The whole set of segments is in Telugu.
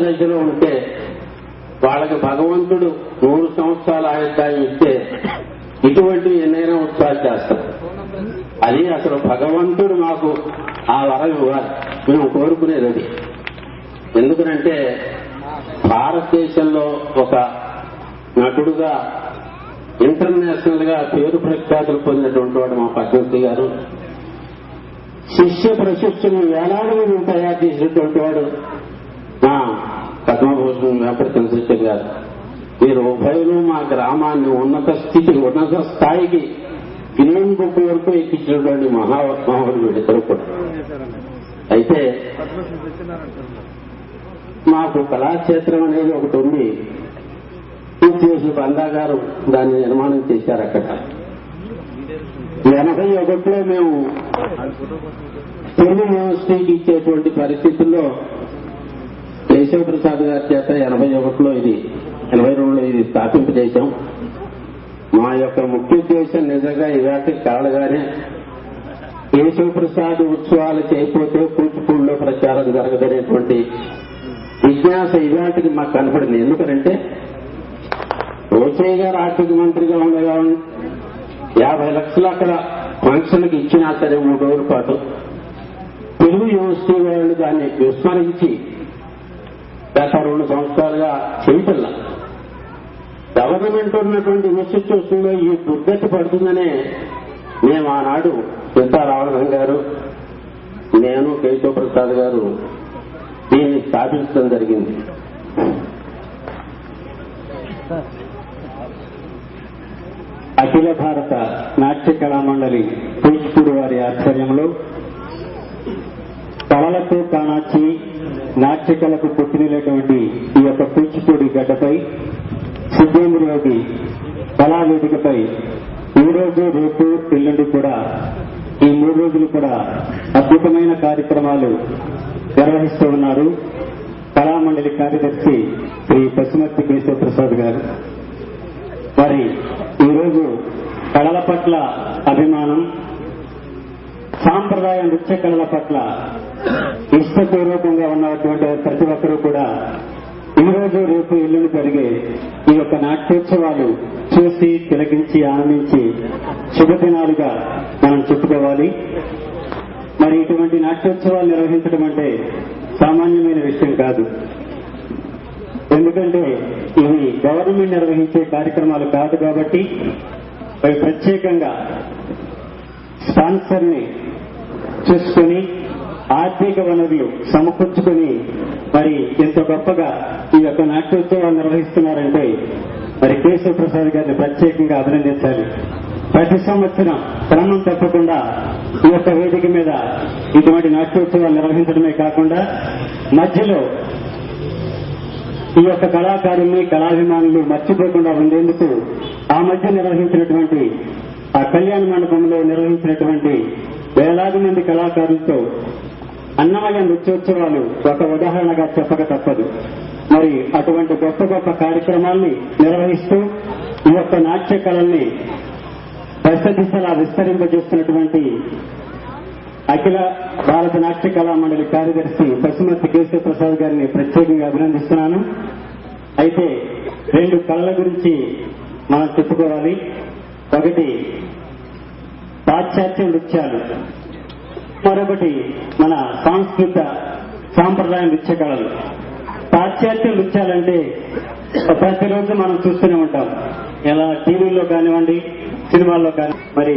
దశలో ఉంటే వాళ్ళకి భగవంతుడు 100 సంవత్సరాల ఆయుర్దాయం ఇస్తే ఇటువంటి ఎన్నైనా ఉత్సవాలు చేస్తాం. అది అసలు భగవంతుడు మాకు ఆ వరం ఇవ్వాలి. మేము కోరుకునేది అది. ఎందుకనంటే భారతదేశంలో ఒక నటుడుగా ఇంటర్నేషనల్ గా పేరు ప్రఖ్యాతులు పొందినటువంటి వాడు మా పద్మశ్రీ గారు. శిష్య ప్రశిష్యులు వేలాది మంది తయారు చేసినటువంటి వాడు మా పద్మభూషణ్ వేపటి చంద్రశేఖర్ గారు. మీరు ఉభయులు మా గ్రామాన్ని ఉన్నత స్థాయికి గిన్నెం గొప్ప వరకు ఎక్కించినటువంటి మహానుభావులు వీళ్ళిద్దరూ కూడా. అయితే మాకు కళాక్షేత్రం అనేది ఒకటి ఉంది. చేసి బందా గారు దాన్ని నిర్మాణం చేశారు. అక్కడ 81లో మేము తెలుగు యూనివర్సిటీకి ఇచ్చేటువంటి పరిస్థితుల్లో కేశవ ప్రసాద్ గారి చేత 81లో 82లో ఇది స్థాపింపు చేశాం. మా యొక్క ముఖ్య ఉద్దేశం నిజంగా ఇవాటి కళగానే కేశవ ప్రసాద్ ఉత్సవాలు చేయకపోతే కూచిపూడిలో ప్రచారం జరగదనేటువంటి విజ్ఞాస ఇవాటికి మాకు కనపడింది. ఎందుకంటే రోచయ్య గారు ఆర్థిక మంత్రిగా ఉండగా 50 లక్షలు అక్కడ ఫంక్షన్కి ఇచ్చినా సరే 3 రోజుల పాటు తెలుగు యూనివర్సిటీ వాళ్ళు దాన్ని విస్మరించి గత 2 సంవత్సరాలుగా చేయటల్లా. గవర్నమెంట్ ఉన్నటువంటి ఇన్స్టిట్యూషన్లో ఈ దుర్గతి పడుతుందనే మేము ఆనాడు సీతారామన్ గారు, నేను, కేశవ ప్రసాద్ గారు దీన్ని స్థాపించడం జరిగింది. అఖిల భారత నాట్య కళామండలి కూచిపూడి వారి ఆధ్వర్యంలో కళలకు కానాచి నాట్యకళకు పుట్టినటువంటి ఈ యొక్క కూచిపూడి గడ్డపై సిద్ధేంద్ర యోగి కళావేదికపై ఈ రోజు, రేపు, ఎల్లుండి కూడా ఈ 3 రోజులు కూడా అద్భుతమైన కార్యక్రమాలు నిర్వహిస్తూ ఉన్నారు కళామండలి కార్యదర్శి శ్రీ పశుమర్తి కేశవ ప్రసాద్ గారు. మరి ఈరోజు కళల పట్ల అభిమానం, సాంప్రదాయ నృత్య కళల పట్ల ఇష్టపూర్వకంగా ఉన్నటువంటి ప్రతి ఒక్కరూ కూడా ఈ రోజు, రేపు, ఎల్లుండి జరిగే ఈ యొక్క నాట్యోత్సవాలు చూసి, తిలకించి, ఆనందించి శుభదినాలుగా మనం చెప్పుకోవాలి. మరి ఇటువంటి నాట్యోత్సవాలు నిర్వహించడం అంటే సామాన్యమైన విషయం కాదు. ఎందుకంటే ఇవి గవర్నమెంట్ నిర్వహించే కార్యక్రమాలు కాదు కాబట్టి అవి ప్రత్యేకంగా స్పాన్సర్ ని చూసుకుని ఆర్థిక వనరులు సమకూర్చుకుని మరి ఎంత గొప్పగా ఈ యొక్క నాట్యోత్సవాలు నిర్వహిస్తున్నారంటే మరి కేశవ ప్రసాద్ గారిని ప్రత్యేకంగా అభినందించాలి. ప్రతి సంవత్సరం క్రమం తప్పకుండా ఈ యొక్క వేదిక మీద ఇటువంటి నాట్యోత్సవాలు నిర్వహించడమే కాకుండా మధ్యలో ఈ యొక్క కళాకారుల్ని, కళాభిమానులు మర్చిపోకుండా ఉండేందుకు ఆ మధ్య నిర్వహించినటువంటి ఆ కళ్యాణ మండపంలో నిర్వహించినటువంటి వేలాది మంది కళాకారులతో అన్నమయ్య నృత్యోత్సవాలు ఒక ఉదాహరణగా చెప్పక తప్పదు. మరి అటువంటి గొప్ప గొప్ప కార్యక్రమాల్ని నిర్వహిస్తూ ఈ యొక్క నాట్య కళల్ని దశ దిశలా విస్తరింపజేస్తున్నటువంటి అఖిల భారత నాట్య కళా మండలి కార్యదర్శి పశుమర్తి కేశవ ప్రసాద్ గారిని ప్రత్యేకంగా అభినందిస్తున్నాను. అయితే 2 కళల గురించి మనం చెప్పుకోవాలి. ఒకటి పాశ్చాత్య నృత్యాలు, మరొకటి మన సాంప్రదాయ నృత్య కళలు. పాశ్చాత్య నృత్యాలంటే ప్రతిరోజు మనం చూస్తూనే ఉంటాం, ఎలా టీవీల్లో కానివ్వండి, సినిమాల్లో కానీ. మరి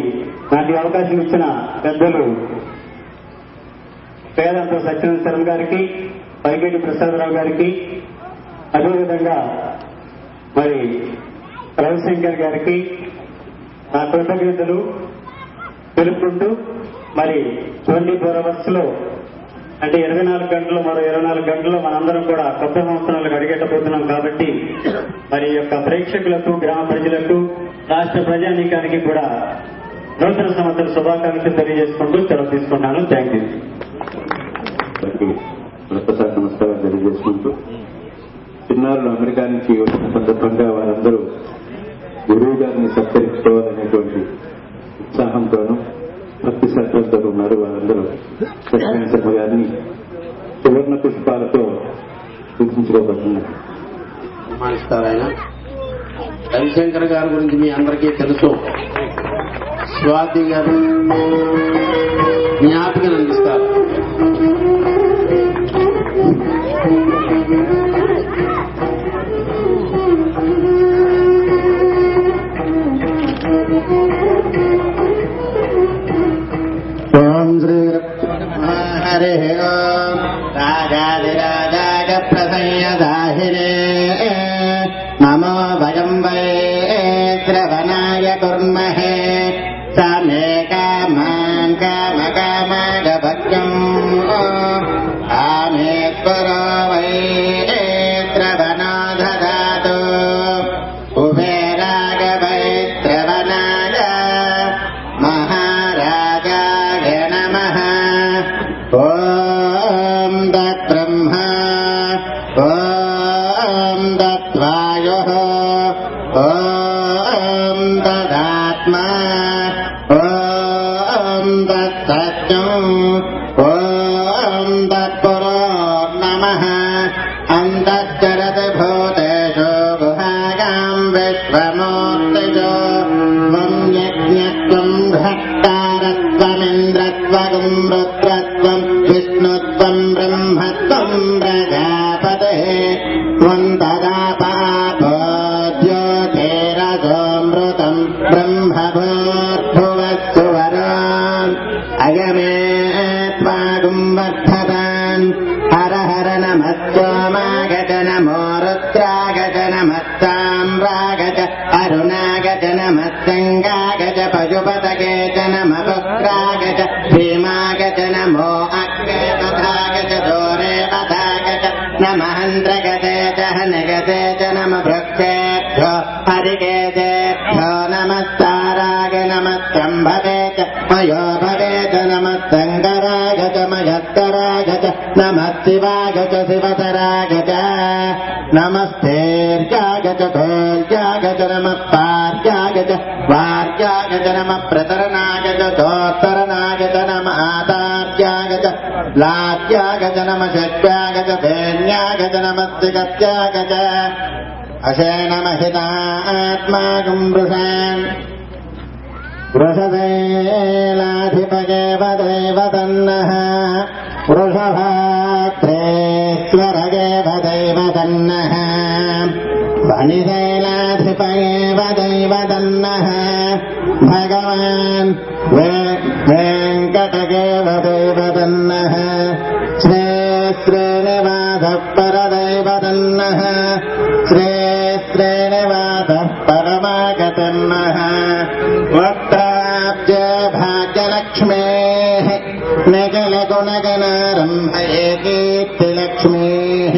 నాకు అవకాశం ఇచ్చిన పెద్దలు పేదంత సత్యనారాయణ గారికి, పైగేటి ప్రసాదరావు గారికి, అదేవిధంగా మరి రవిశంకర్ గారికి నా కృతజ్ఞతలు తెలుపుకుంటూ, మరి 24 hours లో అంటే 24 గంటలు, మరో 24 గంటల్లో మనందరం కూడా కొత్త సంవత్సరాలకు అడిగెట్టబోతున్నాం కాబట్టి మరి యొక్క ప్రేక్షకులకు, గ్రామ ప్రజలకు, రాష్ట్ర ప్రజానీకానికి కూడా నూతన సంవత్సర శుభాకాంక్షలు తెలియజేసుకుంటూ సెలవు తీసుకున్నాను. Thank you. మరొకసారి నమస్కారం తెలియజేసుకుంటూ, చిన్నారులు అమెరికా నుంచి వచ్చిన సందర్భంగా వారందరూ గురువు గారిని సత్కరించుకోవాలనేటువంటి ఉత్సాహంతోనూ భక్తి శ్రద్ధలతో ఉన్నారు. వారందరూ సత్యనారాయణ శర్మ గారిని సువర్ణ పుష్పాలతో సూచించుకోబడుతుంది. మానిస్తారు ఆయన. రవిశంకర్ గారి గురించి మీ అందరికీ తెలుసు. స్వాతి గారు జ్ఞాపికను అందిస్తారు. ఓం శ్రీ హరి ఓం రాజాదిరాజాయ ప్రసయ్యదాహినే నమో భయం వై శ్రవణాయ కుర్మహే సమే కామాం కామకామాగభక్త్యం ఆమేశ్వరో వై శ్రవణో దదాతు కుబేరాయ వై శ్రవణాయ మహారాజాయ నమః. ఓం దత్బ్రహ్మ ఓం దత్వాయుః ఓం దదాత్మా ఓం దత్సత్యం ఓం తత్పురో నమః. అంతశ్చరతి భూతేషు గుహాయాం విశ్వమూర్తిషు త్వం యజ్ఞత్వం భక్తారత్వమింద్రత్వం రుద్రత్వం విష్ణుత్వం బ్రహ్మత్వం ప్రజాపతిః త్వం తదాపాపో జ్యోతిరసోమృతం బ్రహ్మభూర్భువస్సు వరాన్ అయమే త్వాగుం వర్ధతాన్. హర హర నమః నమో రుద్రాగజ నమః సామ్రాగజ అరుణాగజ నమః సంగాగజ పశుపతగే చ నమః పుత్రాగజ భీమాగజ నమో అగ్రే తథాగజ దోరే తథాగజ నమఃంద్రగజే చ హనగజే చ నమః భృక్షేభ్యో హరిగేజేభ్యో నమః తారాగ నమః సంభవే చ మయో భవే చ నమః శంకరాగ చ మయత్తరాగ చ నమః శివాగ చ శివతరాగ చ నమస్తేర్యాగ చ భోర్యాగ చ నమః పార్యాగ చ వార్యాగ చ నమః ప్రతరణాగ చ దోత్తరణాగ చ నమః ఆతార్యాగ చ లాత్యాగ చ నమః షట్యాగ చ ధేన్యాగ చ నమః త్రిగత్యాగ చ అశేనమహితాత్మాగం వృషాన్ వృషశైలాధిపగేవ దైవతన్నః వృషభాత్రేశ్వరగేవ దైవతన్నః వనిశైలాధిపగేవ దైవతన్నః భగవాన్ వెంకటగేవ దైవతన్నః శ్రీశ్రీనివాసః పరదైవతన్నః శ్రీశ్రీనివాసః పరమాగతన్నః వక్త్రాబ్జ భాగ్యలక్ష్మేః నిఖిలగుణగణారంభయే కీర్తిలక్ష్మీః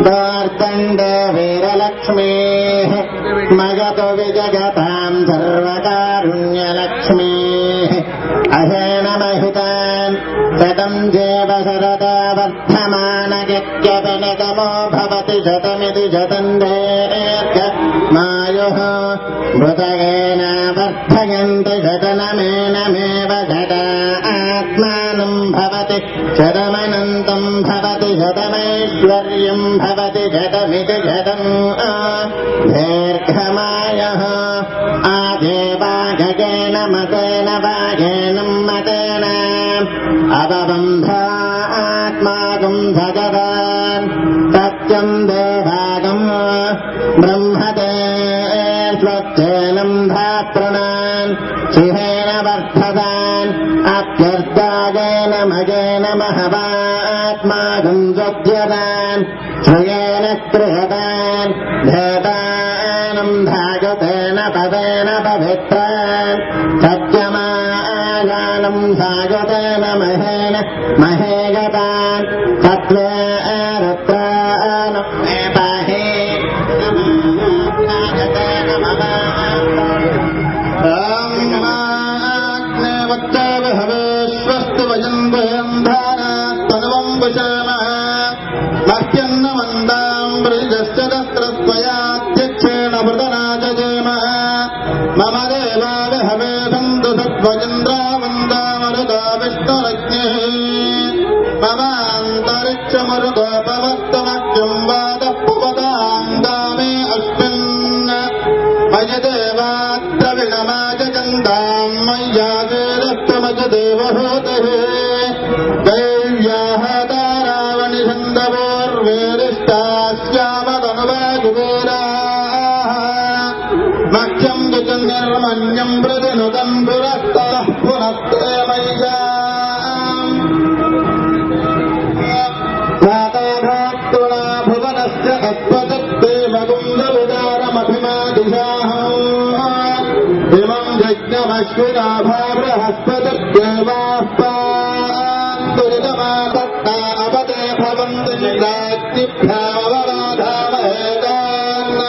దోర్దండ వీరలక్ష్మీః మగతు విజగతాం సర్వకారుణ్యలక్ష్మీః అహేనమహితాన్ శతం జీవ శరదా వర్ధమానయత్యపనతమో భవతి శతమితి శతం దీర్ఘమాయుః మృతగేన వర్ధయంతి శతనమేనమేవ శతా ఆత్మానం భవతి శతమనంతం భవతి శతమైశ్వర్యం భవతి శతమితి శతం దీర్ఘమాయుః ఆదేవాగేన మతేన వాగేనం మతేన అవబంధాత్మాకం భగవాన్ సత్యం దేవాగం బ్రహ్మతే స్వచ్ఛేనం ధాతృణాన్ శివేన వర్ధతాన్ అభ్యర్థాగేన మగేన మహవాత్మాకం స్వజ్యతాన్ శ్రేయేణ గృహతాన్ ధేతానం ధాగతేన పదేన పవిత్రాన్ సత్యమాగానం సాగతేన మహేన మహేగతాన్ సత్వే రుద్రానం మే పాహే సాగతేన మమ హవేశ్వస్తు వయం వయం ధారాత్మనువం విశామః మహ్యన్న మందాం బ్రజశ్చరస్రస్వయాధ్యక్షేణ భృతరాజజేమః మమ దేవాయ హవేదంతు సత్వజంద్రావందామరుదో విష్ణురజ్ఞేః మమ అంతరిక్షమరుదోపవర్తమఖ్యం మఖ్యం నిర్మన్యం ప్రతినుదం పురస్తః పునస్తే మయ్యా భక్తులా భువనస్య అస్పదత్తేవగుందవిదారమభిమాదిశాహం ఇమం యజ్ఞమశ్వినా బృహస్పతిర్దేవాఃపాంతురితమాదత్తా అవతే భవంతి రాజ్ఞిభ్యావరాధామహేతాన్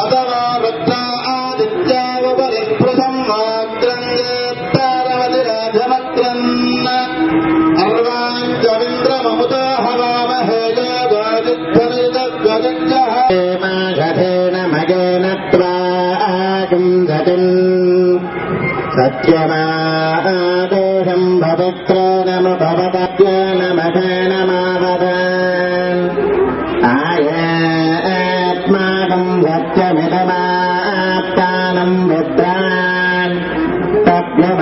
అథవా రుద్రా ఆదిత్యావపరిస్పృశం వాగ్రంగేత్తారవతిరాజమత్రన్ అర్వాంచవింద్రమముతో హవామహేయోగాదిత్యనిదగ్వజజ్జహేన మగేన త్వాగం గతిన్ సత్యమాదేశం భవిత్రో నమ భవత్యానమఘనమావదాన్ ఆయాత్మాకం సత్యమిదమాప్తానం రుద్రాన్ తభ్యమగమాత్మాకం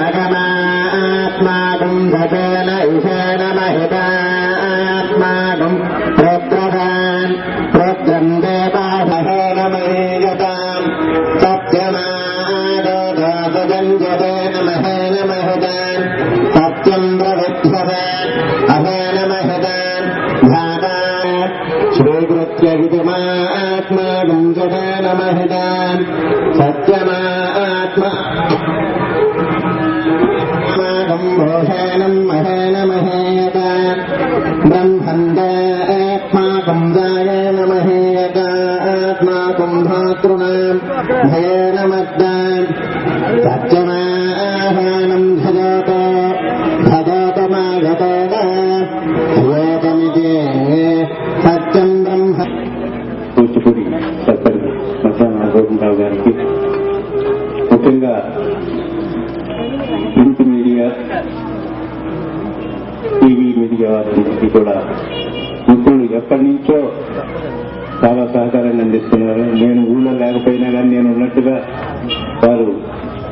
సతేన ఈశానమహితాత్మాకం రుద్రదాన్ రుద్రం దేవాసహేన మహేయతాం సత్యమాదోదాసజంజతేన మహేన మహితాన్ సత్యం ప్రవిధ్వదాన్ అహేన మహితాన్ ధాతా శ్రీకృత్య విదుమాత్మాకం సతేన మహితాన్ సత్యమాత్మా భూషణం మహేన మహేయతాన్ బ్రహ్మందేత్మాకం జాయేన మహేయతాత్మాకం ధాతృణాం భయేన మద్దాన్ సత్యమాహానం భజతో భజతమాగతేన భజతమితి సత్యం బ్రహ్మ. కూచిపూడి సర్పంచ్ మధ్యాహ్న గోవిందరావు గారికి, ముఖ్యంగా ప్రింట్ మీడియా, టీవీ మీడియా వారికి కూడా మిత్రులు ఎప్పటి నుంచో చాలా సహకారాన్ని అందిస్తున్నారు. నేను ఊళ్ళో లేకపోయినా కానీ నేను ఉన్నట్టుగా వారు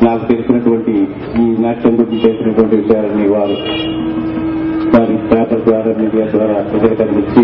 నాకు తెలిసినటువంటి ఈ నాట్యం గురించి తెలిసినటువంటి విషయాలని వారి పేపర్ ద్వారా మీడియా ద్వారా ప్రజలకు అందించి